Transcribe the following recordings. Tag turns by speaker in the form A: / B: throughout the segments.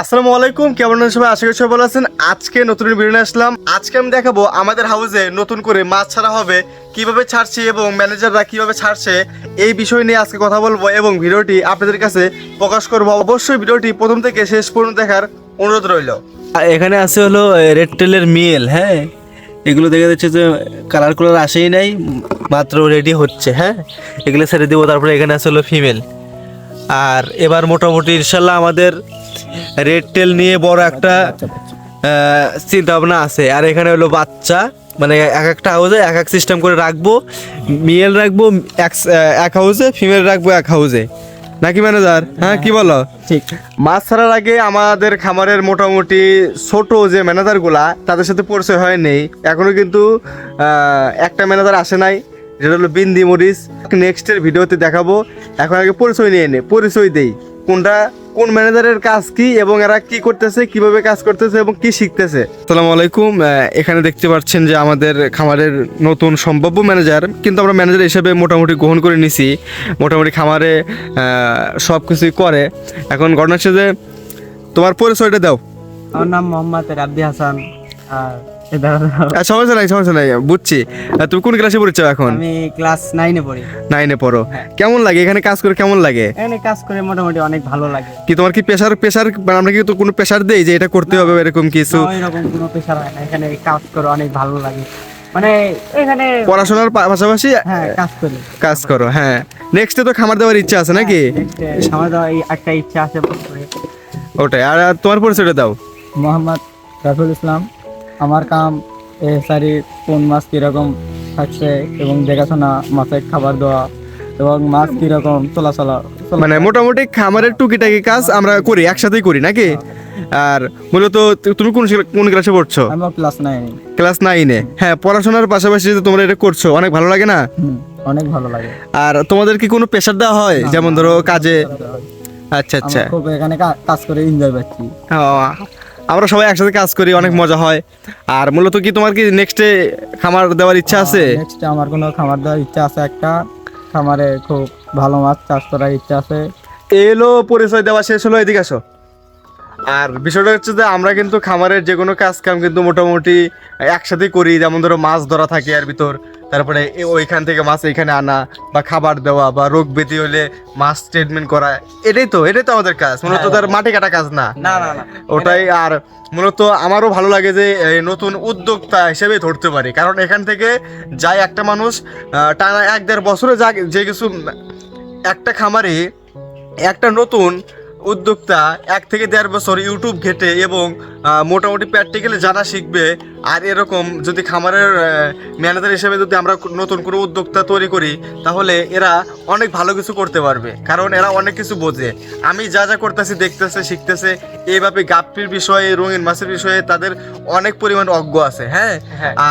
A: আসসালামু আলাইকুম, কেমন আছেন সবাই? আশা করি সবাই ভালো আছেন। আজকে নতুন ভিডিও নিয়ে আসলাম। আজকে আমি দেখাবো আমাদের হাউসে নতুন করে মাছ ছাড়া হবে, কিভাবে ছাড়ছে এবং ম্যানেজাররা কিভাবে ছাড়ছে, এই বিষয় নিয়ে আজকে কথা বলবো এবং ভিডিওটি আপনাদের কাছে প্রকাশ করব। অবশ্যই ভিডিওটি প্রথম থেকে শেষ পর্যন্ত দেখার অনুরোধ রইল।
B: এখানে আছে হলো রেড টেলের মিল। হ্যাঁ, এগুলো দেখা যাচ্ছে যে কালার আসেই নাই, মাত্র রেডি হচ্ছে। হ্যাঁ, এগুলো ছেড়ে দেবো। তারপরে এখানে আছে হলো ফিমেল। আর এবার মোটামুটি ইনশাল্লাহ আমাদের রেড টেল নিয়ে বড় একটা চিন্তা ভাবনা আছে। আর এখানে হলো বাচ্চা, মানে এক একটা হাউসে এক এক সিস্টেম করে রাখবো। মেল রাখবো এক হাউসে, ফিমেল রাখবো এক হাউসে, নাকি ম্যানেজার? হ্যাঁ, কি বলো?
A: ঠিক। মাছ ছাড়ার আগে আমাদের খামারের মোটামুটি ছোট যে ম্যানেজারগুলা, তাদের সাথে পরিচয় হয় নেই এখনো, কিন্তু একটা ম্যানেজার আসে নাই, যেটা হলো বিন্দি মরিচ। নেক্সটের ভিডিওতে দেখাবো। এখন আগে পরিচয় নিয়ে পরিচয় দেই কোন ম্যানেজারের কাজ কি এবং এরা কি করতেছে, কিভাবে কাজ করতেছে এবং কি শিখতেছে। আসসালামু আলাইকুম। এখানে দেখতে পাচ্ছেন যে আমাদের খামারের নতুন সম্ভাব্য ম্যানেজার, কিন্তু আমরা ম্যানেজার হিসেবে মোটামুটি গ্রহণ করে নিছি। মোটামুটি খামারে সব কিছুই করে। এখন ঘটনা হচ্ছে যে তোমার পরিচয়টা দাও।
C: আমার নাম মোহাম্মদ রাব্বি হাসান। আর
A: সমস্যা নাই, বুঝছি। তুমি কোন ক্লাসে পড়ছো এখন?
C: আমি ক্লাস 9-এ পড়ি।
A: 9-এ পড়ো। কেমন লাগে এখানে কাজ করে? কেমন লাগে
C: এখানে কাজ করে? মোটামুটি অনেক ভালো লাগে।
A: কি তোমার কি প্রেশার আমরা কি তো কোনো প্রেশার দেই যে এটা করতে হবে এরকম কিছু?
C: এরকম কোনো প্রেশার হয় না। এখানে কাজ করে অনেক ভালো লাগে। মানে এখানে
A: পড়াশোনার পাশাপাশি কাজ করো। হ্যাঁ, নেক্সটে তো খামার দেওয়ার ইচ্ছা আছে নাকি?
C: আমার একটা ইচ্ছা আছে।
A: ওটাই। আর তোমার পরিচয়টা দাও।
C: মোহাম্মদ রাফুল ইসলাম। আমার কাম কোন মাছ কিরকম থাকছে এবং দেখাশোনা, মাছের খাবার দেওয়া এবং মাছ কিরকম চলাচল,
A: মানে মোটামুটি খামারের টুকিটাকি কাজ আমরা করি, একসাথেই করি নাকি? আর মূলত তুমি কোন ক্লাসে পড়ছো?
C: আমি
A: ক্লাস 9-এ। হ্যাঁ, পড়াশোনার পাশাপাশি যে তোমরা এটা করছো, অনেক ভালো লাগে না?
C: অনেক ভালো লাগে।
A: আর তোমাদের কি কোনো প্রেশার দেওয়া হয়, যেমন ধরো কাজে? আচ্ছা,
C: খুব এখানে কাজ করে এনজয় পাচ্ছি।
A: আমরা সবাই একসাথে কাজ করি, অনেক মজা হয়। আর মূলত কি তোমার কি নেক্সটে খামার দেওয়ার ইচ্ছা আছে?
C: নেক্সটে আমার কোনো খামার দেওয়ার ইচ্ছা আছে। একটা খামারে খুব ভালো মাছ চাষ করার ইচ্ছা আছে।
A: এলো পরিচয় দেওয়া শেষ হলো, এদিকে আসো। আর বিষয়টা হচ্ছে যে আমরা কিন্তু খামারের যে কোনো কাজ কাম কিন্তু মোটামুটি একসাথেই করি। যেমন ধরো মাছ ধরা থাকে এর ভিতর, তারপরে ওইখান থেকে মাছ এখানে আনা বা খাবার দেওয়া বা রোগ ব্যাধি হলে মাছ ট্রিটমেন্ট করা, এটাই তো আমাদের কাজ। মূলত তার মাটি কাটা কাজ না। ওটাই। আর মূলত আমারও ভালো লাগে যে নতুন উদ্যোক্তা হিসেবে ধরতে পারি, কারণ এখান থেকে যাই একটা মানুষ টানা 1-1.5 বছরে যে কিছু একটা খামারে একটা নতুন উদ্যোক্তা 1 থেকে 1.5 বছর ইউটিউব ঘেটে এবং মোটামুটি প্র্যাকটিক্যালি জানা শিখবে। আর এরকম যদি খামারের ম্যানেজার হিসেবে যদি আমরা নতুন কোনো উদ্যোক্তা তৈরি করি, তাহলে এরা অনেক ভালো কিছু করতে পারবে, কারণ এরা অনেক কিছু বোঝে। আমি যা করতেছি, দেখতেছে, শিখতেছে। এইভাবে গাপ্পির বিষয়ে, রঙিন মাছের বিষয়ে তাদের অনেক পরিমাণ অজ্ঞ আছে। হ্যাঁ,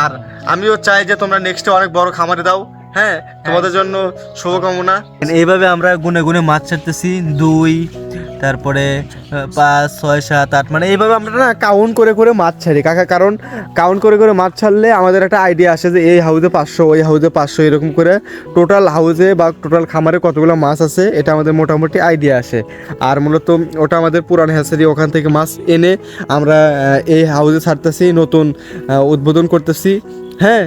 A: আর আমিও চাই যে তোমরা নেক্সটে অনেক বড় খামারে দাও। হ্যাঁ, তোমাদের জন্য শুভকামনা।
B: এইভাবে আমরা গুনে গুনে মাছ ছাড়তেছি। 2, তারপরে 5, 6, 7, 8, মানে
A: এইভাবে আমরা না কাউন্ট করে করে মাছ ছাড়ি কাকা, কারণ কাউন্ট করে করে মাছ ছাড়লে আমাদের একটা আইডিয়া আসে যে এই হাউসে 500, ওই হাউসে 500, এরকম করে টোটাল হাউসে বা টোটাল খামারে কতগুলো মাছ আছে এটা আমাদের মোটামুটি আইডিয়া আসে। আর মূলত ওটা আমাদের পুরান হ্যাচারি, ওখান থেকে মাছ এনে আমরা এই হাউসে ছাড়তেছি, নতুন উদ্বোধন করতেছি। হ্যাঁ,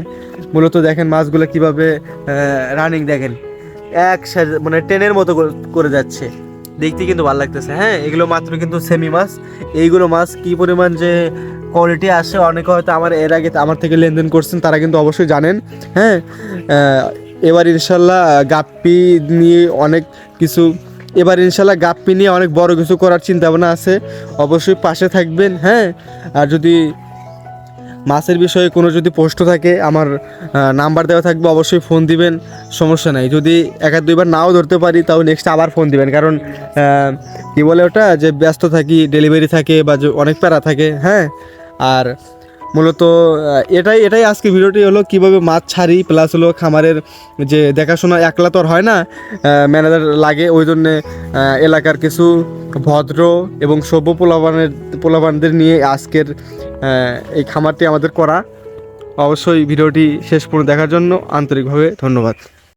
A: মূলত দেখেন মাছগুলো কিভাবে রানিং, দেখেন মানে ট্রেনের মতো করে যাচ্ছে, দেখতে কিন্তু ভালো লাগতেছে। হ্যাঁ, এগুলো মাত্র কিন্তু সেমি মাছ। এইগুলো মাছ কি পরিমাণ যে কোয়ালিটি আসে, অনেকে হয়তো এর আগে আমার থেকে লেনদেন করছেন, তারা কিন্তু অবশ্যই জানেন। হ্যাঁ, এবার ইনশাল্লাহ গাপ্পি নিয়ে অনেক বড় কিছু করার চিন্তা ভাবনা আছে। অবশ্যই পাশে থাকবেন। হ্যাঁ, আর যদি মাছের বিষয়ে কোনো যদি প্রশ্ন থাকে, আমার নাম্বার দেওয়া থাকবে, অবশ্যই ফোন দিবেন, সমস্যা নাই। যদি 1-2 বার নাও ধরতে পারি, তাও নেক্সট আবার ফোন দিবেন, কারণ কি বলে ওটা, যে ব্যস্ত থাকি, ডেলিভারি থাকে বা অনেক প্যারা থাকে। হ্যাঁ, আর মূলত এটাই আজকে ভিডিওটি হলো কিভাবে মাছ ছাড়ি, প্লাস হলো খামারের যে দেখাশোনা একলা তো আর হয় না, ম্যানেজার লাগে। ওই জন্যে এলাকার কিছু ভদ্র এবং সভ্য পোলাপানদের নিয়ে আজকের এই খামারটি আমাদের করা। অবশ্যই ভিডিওটি শেষ পর্যন্ত দেখার জন্য আন্তরিকভাবে ধন্যবাদ।